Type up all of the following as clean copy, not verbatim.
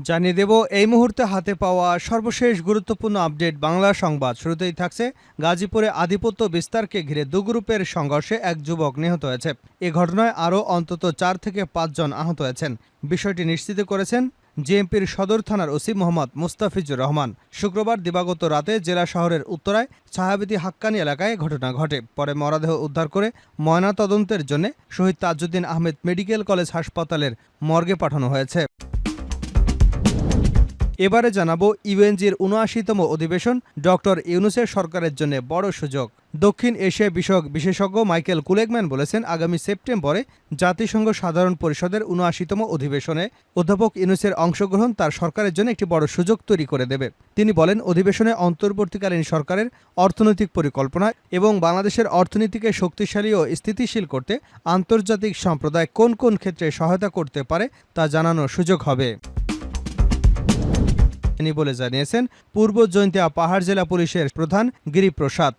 জানিয়ে দেব এই মুহূর্তে হাতে পাওয়া সর্বশেষ গুরুত্বপূর্ণ আপডেট বাংলা সংবাদ। শুরুতেই থাকছে গাজীপুরে আধিপত্য বিস্তারকে ঘিরে দু গ্রুপের সংঘর্ষে এক যুবক নিহত হয়েছে। এ ঘটনায় আরও অন্তত ৪ থেকে ৫ জন আহত হয়েছেন। বিষয়টি নিশ্চিত করেছেন জেএমপির সদর থানার ওসি মোহাম্মদ মুস্তাফিজুর রহমান। শুক্রবার দিবাগত রাতে জেলা শহরের উত্তরায় ছায়াবিতি হাক্কানি এলাকায় ঘটনা ঘটে। পরে মরদেহ উদ্ধার করে ময়নাতদন্তের জন্য শহীদ তাজউদ্দিন আহমেদ মেডিকেল কলেজ হাসপাতালের মর্গে পাঠানো হয়েছে। এবারে জানাবো ইউএনজির ৭৯তম অধিবেশন ডক্টর ইউনূসের সরকারের জন্য বড় সুযোগ। দক্ষিণ এশিয়া বিষয়ক বিশেষজ্ঞ মাইকেল কুলেগম্যান বলেছেন, আগামী সেপ্টেম্বরে জাতিসংঘ সাধারণ পরিষদের ৭৯তম অধিবেশনে অধ্যাপক ইউনূসের অংশগ্রহণ তার সরকারের জন্য একটি বড় সুযোগ তৈরি করে দেবে। তিনি বলেন, অধিবেশনে অন্তর্বর্তীকালীন সরকারের অর্থনৈতিক পরিকল্পনা এবং বাংলাদেশের অর্থনীতিকে শক্তিশালী ও স্থিতিশীল করতে আন্তর্জাতিক সম্প্রদায় কোন কোন ক্ষেত্রে সহায়তা করতে পারে তা জানানোর সুযোগ হবে। তিনি বলে জানিয়েছেন পূর্ব জৈন্তিয়া পাহাড় জেলা পুলিশের প্রধান গিরিপ্রসাদ।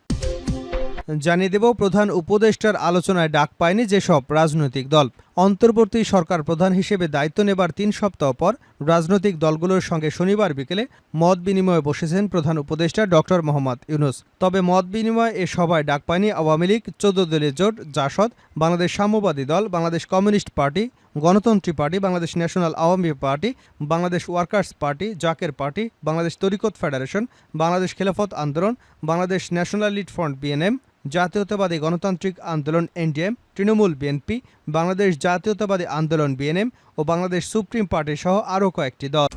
জানিয়ে দেব প্রধান উপদেষ্টার আলোচনায় ডাক পায়নি যেসব রাজনৈতিক দল। অন্তর্বর্তী সরকার প্রধান হিসেবে দায়িত্ব নেবার ৩ সপ্তাহ পর রাজনৈতিক দলগুলোর সঙ্গে শনিবার বিকেলে মত বিনিময়ে বসেছেন প্রধান উপদেষ্টা ডক্টর মোহাম্মদ ইউনূস। তবে মত বিনিময়ে এ সভায় ডাক পায়নি আওয়ামী লীগ, ১৪ দলীয় জোট, JASAD, Bangladesh Samyabadi Dal, Bangladesh communist party, Gonotontri party, Bangladesh national Awami party, Bangladesh workers party, Zaker party, Bangladesh Tariqat federation, Bangladesh Khelafat আন্দোলন, বাংলাদেশ ন্যাশনালিস্ট ফ্রন্ট বিএনএম, জাতীয়তাবাদী গণতান্ত্রিক আন্দোলন এনডিএম, তৃণমূল বিএনপি, বাংলাদেশ জাতীয়তাবাদী আন্দোলন বিএনএম ও বাংলাদেশ সুপ্রিম পার্টি সহ আরও কয়েকটি দল।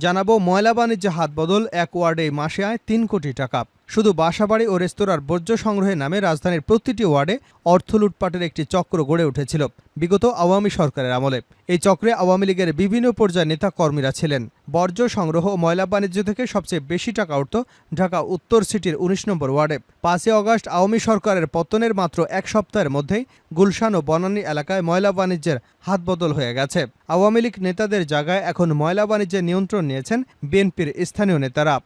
জানাবো ময়লা বাণিজ্যে হাত বদল, এক ওয়ার্ডে মাসে আয় ৩ কোটি টাকা। শুধু বাসাবাড়ি ও রেস্তোরাঁর বর্জ্য সংগ্রহের নামে রাজধানীর প্রতিটি ওয়ার্ডে অর্থ লুটপাটের একটি চক্র গড়ে উঠেছিল বিগত আওয়ামী সরকারের আমলে। এই চক্রে আওয়ামী লীগের বিভিন্ন পর্যায়ের নেতা কর্মীরা ছিলেন। বর্জ্য সংগ্রহ ও ময়লা বাণিজ্য থেকে সবচেয়ে বেশি টাকা উঠত ঢাকা উত্তর সিটির ১৯ নম্বর ওয়ার্ডে। ৫ই আগস্ট আওয়ামী সরকারের পতনের মাত্র এক সপ্তাহের মধ্যেই গুলশান ও বনানী এলাকায় ময়লা বাণিজ্যের হাত বদল হয়ে গেছে। আওয়ামী লীগ নেতাদের জায়গায় এখন ময়লা বাণিজ্যের নিয়ন্ত্রণ নিয়েছেন বিএনপির স্থানীয় নেতারা।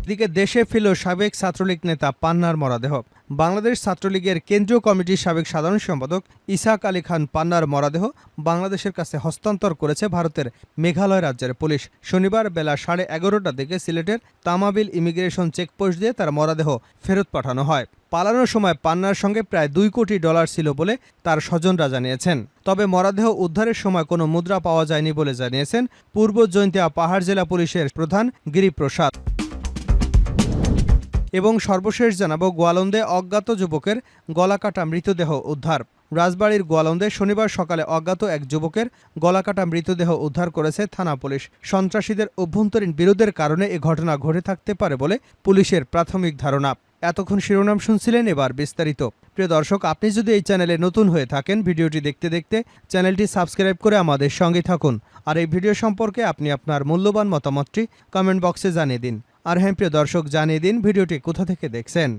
এদিকে দেশে ফিরল সাবেক ছাত্রলীগ নেতা পান্নার মরদেহ। বাংলাদেশ ছাত্রলীগের কেন্দ্রীয় কমিটির সাবেক সাধারণ সম্পাদক ইসাক আলী খান পান্নার মরদেহ বাংলাদেশের কাছে হস্তান্তর করেছে ভারতের মেঘালয় রাজ্যের পুলিশ। শনিবার বেলা 11:30টার দিকে সিলেটের তামাবিল ইমিগ্রেশন চেকপোস্ট দিয়ে তার মরদেহ ফেরত পাঠানো হয়। পালানোর সময় পান্নার সঙ্গে প্রায় $2 কোটি ছিল বলে তার স্বজনরা জানিয়েছেন। তবে মরদেহ উদ্ধারের সময় কোনো মুদ্রা পাওয়া যায়নি বলে জানিয়েছেন পূর্ব জৈন্তিয়া পাহাড় জেলা পুলিশের প্রধান গিরিপ্রসাদ। এবং সর্বশেষ জানাবো গোয়ালন্দে অজ্ঞাত যুবকের গলাকাটা মৃতদেহ উদ্ধার। রাজবাড়ীর গোয়ালন্দে শনিবার সকালে অজ্ঞাত এক যুবকের গলাকাটা মৃতদেহ উদ্ধার করেছে থানা পুলিশ। সন্ত্রাসীদের অভ্যন্তরীণ বিরোধের কারণে এ ঘটনা ঘটে থাকতে পারে বলে পুলিশের প্রাথমিক ধারণা। এতক্ষণ শিরোনাম শুনছিলেন, এবার বিস্তারিত। প্রিয় দর্শক, আপনি যদি এই চ্যানেলে নতুন হয়ে থাকেন, ভিডিওটি দেখতে দেখতে চ্যানেলটি সাবস্ক্রাইব করে আমাদের সঙ্গে থাকুন। আর এই ভিডিও সম্পর্কে আপনি আপনার মূল্যবান মতামতটি কমেন্ট বক্সে জানিয়ে দিন। আর হ্যাঁ প্রিয় দর্শক, জানিয়ে দিন ভিডিওটি কোথা থেকে দেখছেন।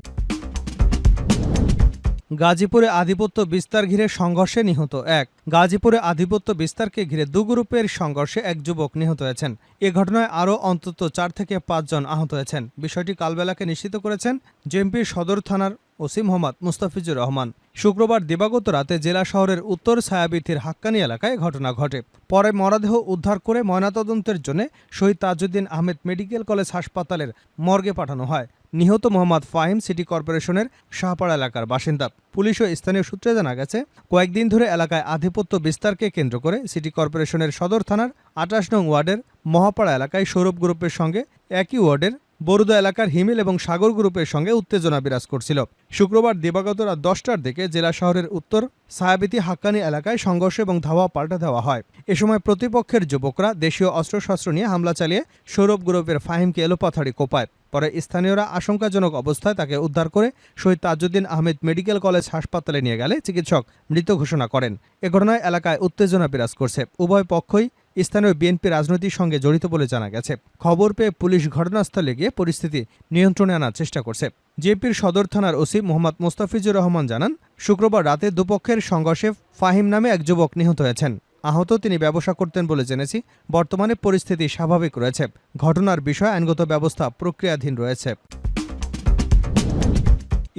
গাজীপুরে আধিপত্য বিস্তার ঘিরে সংঘর্ষে নিহত এক। গাজীপুরে আধিপত্য বিস্তারকে ঘিরে দু গ্রুপের সংঘর্ষে এক যুবক নিহত হয়েছেন। এ ঘটনায় আরও অন্তত ৪ থেকে ৫ জন আহত হয়েছেন। বিষয়টি কালবেলাকে নিশ্চিত করেছেন জেএমপির সদর থানার ওসি মোহাম্মদ মুস্তাফিজুর রহমান। শুক্রবার দিবাগত রাতে জেলা শহরের উত্তর ছায়াবিথির হাক্কানি এলাকায় ঘটনা ঘটে। পরে মরদেহ উদ্ধার করে ময়নাতদন্তের জন্য শহীদ তাজউদ্দিন আহমেদ মেডিকেল কলেজ হাসপাতালের মর্গে পাঠানো হয়। নিহত মোহাম্মদ ফাহিম সিটি কর্পোরেশনের শাহপাড়া এলাকার বাসিন্দা। পুলিশ ও স্থানীয় সূত্রে জানা গেছে, কয়েকদিন ধরে এলাকায় আধিপত্য বিস্তারকে কেন্দ্র করে সিটি কর্পোরেশনের সদর থানার ২৮ নং ওয়ার্ডের মহাপাড়া এলাকায় সৌরভ গ্রুপের সঙ্গে একই ওয়ার্ডের বরুদা এলাকার হিমেল এবং সাগর গ্রুপের সঙ্গে উত্তেজনা বিরাজ করছিল। শুক্রবার দিবাগত রাত 10টার দিকে জেলা শহরের উত্তর ছায়াবিতি হাক্কানি এলাকায় সংঘর্ষ এবং ধাওয়া পাল্টা দেওয়া হয়। এ সময় প্রতিপক্ষের যুবকরা দেশীয় অস্ত্রশস্ত্র নিয়ে হামলা চালিয়ে সৌরভ গ্রুপের ফাহিমকে এলোপাথাড়ি কোপায়। পরে স্থানীয়রা আশঙ্কাজনক অবস্থায় তাকে উদ্ধার করে শহীদ তাজউদ্দিন আহমেদ মেডিকেল কলেজ হাসপাতালে নিয়ে গেলে চিকিৎসক মৃত ঘোষণা করেন। এ ঘটনায় এলাকায় উত্তেজনা বিরাজ করছে। উভয় পক্ষই স্থানীয় বিএনপি রাজনীতির সঙ্গে জড়িত বলে জানা গেছে। খবর পেয়ে পুলিশ ঘটনাস্থলে গিয়ে পরিস্থিতি নিয়ন্ত্রণে আনার চেষ্টা করছে। জেপির সদর থানার ওসি মোহাম্মদ মুস্তাফিজুর রহমান জানান, শুক্রবার রাতে দুপক্ষের সংঘর্ষে ফাহিম নামে এক যুবক নিহত হয়েছেন। আহত তিনি ব্যবসা করতেন বলে জেনেছি। বর্তমানে পরিস্থিতি স্বাভাবিক রয়েছে। ঘটনার বিষয়ে আইনগত ব্যবস্থা প্রক্রিয়াধীন রয়েছে।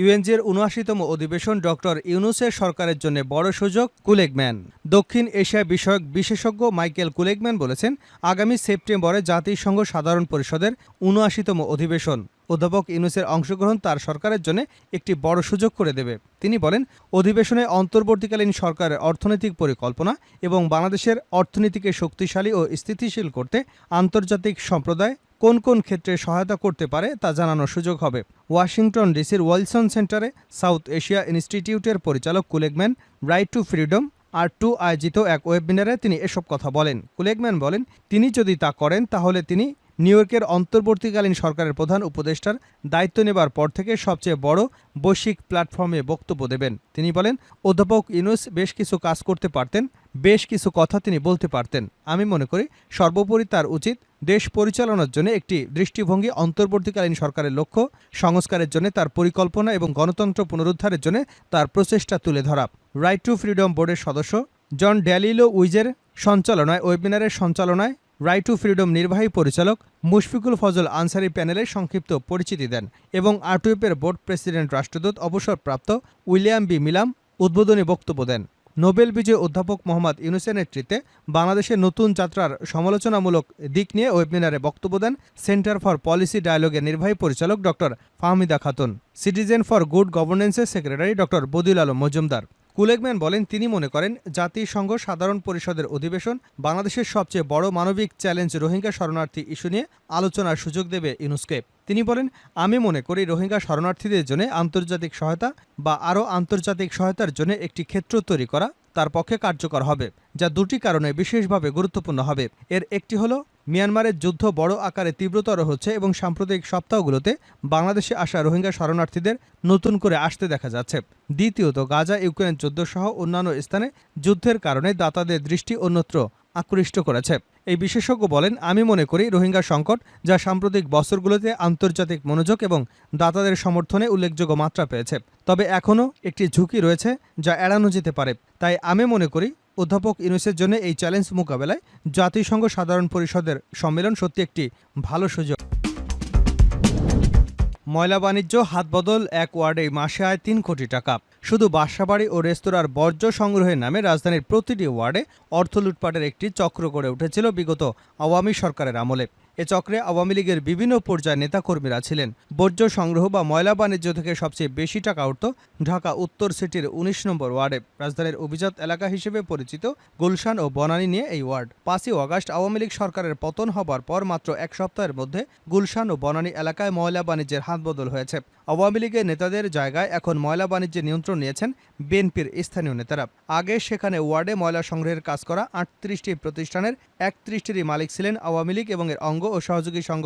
ইউএনজির ৭৯তম অধিবেশন ডক্টর ইউনূসের সরকারের জন্য বড় সুযোগ, কুলেগম্যান। দক্ষিণ এশিয়া বিষয়ক বিশেষজ্ঞ মাইকেল কুলেগম্যান বলেছেন, আগামী সেপ্টেম্বরে জাতিসংঘ সাধারণ পরিষদের ৭৯তম অধিবেশন অধ্যাপক ইউনূসের অংশগ্রহণ তার সরকারের জন্য একটি বড় সুযোগ করে দেবে। তিনি বলেন, অধিবেশনে অন্তর্বর্তীকালীন সরকারের অর্থনৈতিক পরিকল্পনা এবং বাংলাদেশের অর্থনীতিকে শক্তিশালী ও স্থিতিশীল করতে আন্তর্জাতিক সম্প্রদায় কোন কোন ক্ষেত্রে সহায়তা করতে পারে তা জানানোর সুযোগ হবে। ওয়াশিংটন ডিসির ওয়েলসন সেন্টারে সাউথ এশিয়া ইনস্টিটিউটের পরিচালক কুলেগম্যান রাইট টু ফ্রিডম R2 আয়োজিত এক ওয়েবিনারে তিনি এসব কথা বলেন। কুলেগম্যান বলেন, তিনি যদি তা করেন তাহলে তিনি নিউ ইয়র্কের অন্তর্বর্তীকালীন সরকারের প্রধান উপদেষ্টার দায়িত্ব নেবার পর থেকে সবচেয়ে বড় বৈশ্বিক প্ল্যাটফর্মে বক্তব্য দেবেন। তিনি বলেন, অধ্যাপক ইউনূস বেশ কিছু কাজ করতে পারতেন, বেশ কিছু কথা তিনি বলতে পারতেন। আমি মনে করি সর্বোপরি তার উচিত দেশ পরিচালনার জন্য একটি দৃষ্টিভঙ্গি, অন্তর্বর্তীকালীন সরকারের লক্ষ্য সংস্কারের জন্য তার পরিকল্পনা এবং গণতন্ত্র পুনরুদ্ধারের জন্য তার প্রচেষ্টা তুলে ধরা। রাইট টু ফ্রিডম বোর্ডের সদস্য জন ড্যালিলো উইজের সঞ্চালনায় ওয়েবিনারের সঞ্চালনায় রাইট টু ফ্রিডম নির্বাহী পরিচালক মুশফিকুল ফজল আনসারি প্যানেলের সংক্ষিপ্ত পরিচিতি দেন এবং R2P-এর বোর্ড প্রেসিডেন্ট রাষ্ট্রদূত অবসরপ্রাপ্ত উইলিয়াম বি মিলাম উদ্বোধনী বক্তব্য দেন। নোবেল বিজয়ী অধ্যাপক মোহাম্মদ ইউনূসের নেতৃত্বে বাংলাদেশের নতুন যাত্রার সমালোচনামূলক দিক নিয়ে ওয়েবিনারে বক্তব্য দেন সেন্টার ফর পলিসি ডায়ালগের নির্বাহী পরিচালক doctor Fahmida Khatun, citizen for good গভর্নেন্সের secretary doctor Badiul Alam Majumdar. Kugelman বলেন, তিনি মনে করেন জাতিসংঘ সাধারণ পরিষদের অধিবেশন বাংলাদেশের সবচেয়ে বড় মানবিক চ্যালেঞ্জ রোহিঙ্গা শরণার্থী ইস্যু নিয়ে আলোচনার সুযোগ দেবে ইউনূসকে। তিনি বলেন, আমি মনে করি রোহিঙ্গা শরণার্থীদের জন্য আন্তর্জাতিক সহায়তা বা আরও আন্তর্জাতিক সহায়তার জন্য একটি ক্ষেত্র তৈরি করা তার পক্ষে কার্যকর হবে, যা দুটি কারণে বিশেষভাবে গুরুত্বপূর্ণ হবে। এর একটি হলো মিয়ানমারের যুদ্ধ বড় আকারে তীব্রতর হচ্ছে এবং সাম্প্রতিক সপ্তাহগুলোতে বাংলাদেশে আসা রোহিঙ্গা শরণার্থীদের নতুন করে আসতে দেখা যাচ্ছে। দ্বিতীয়ত, গাজা ইউক্রেন যুদ্ধসহ অন্যান্য স্থানে যুদ্ধের কারণে দাতাদের দৃষ্টি অন্যত্র আকৃষ্ট করেছে। এই বিশেষজ্ঞ বলেন, আমি মনে করি রোহিঙ্গা সংকট, যা সাম্প্রতিক বছরগুলোতে আন্তর্জাতিক মনোযোগ এবং দাতাদের সমর্থনে উল্লেখযোগ্য মাত্রা পেয়েছে, তবে এখনও একটি ঝুঁকি রয়েছে যা এড়ানো যেতে পারে। তাই আমি মনে করি অধ্যাপক ইউনূসের জন্য এই চ্যালেঞ্জ মোকাবেলায় জাতিসংঘ সাধারণ পরিষদের সম্মেলন সত্যি একটি ভালো সুযোগ। ময়লা বাণিজ্য হাতবদল, এক ওয়ার্ডেই মাসে আয় ৩ কোটি টাকা। শুধু বাসাবাড়ি ও রেস্তোরাঁর বর্জ্য সংগ্রহের নামে রাজধানীর প্রতিটি ওয়ার্ডে অর্থ লুটপাটের একটি চক্র গড়ে উঠেছিল বিগত আওয়ামী সরকারের আমলে। এ চক্রে আওয়ামী লীগের বিভিন্ন পর্যায়ের নেতাকর্মীরা ছিলেন। বর্জ্য সংগ্রহ বা ময়লা বাণিজ্য থেকে সবচেয়ে বেশি টাকা উঠত ঢাকা উত্তর সিটির ১৯ নম্বর ওয়ার্ডে। রাজধানীর অভিজাত এলাকা হিসেবে পরিচিত গুলশান ও বনানী নিয়ে এই ওয়ার্ড। ৫ই আগস্ট আওয়ামী লীগ সরকারের পতন হবার পর মাত্র এক সপ্তাহের মধ্যে গুলশান ও বনানী এলাকায় ময়লা বাণিজ্যের হাত বদল হয়েছে। আওয়ামী লীগের নেতাদের জায়গায় এখন ময়লা বাণিজ্যের নিয়ন্ত্রণ নিয়েছেন বিএনপির স্থানীয় নেতারা। আগে সেখানে ওয়ার্ডে ময়লা সংগ্রহের কাজ করা ৩৮টি প্রতিষ্ঠানের ৩১টিরই মালিক ছিলেন আওয়ামী লীগ এবং এর অঙ্গ ও সহযোগী সংগঠন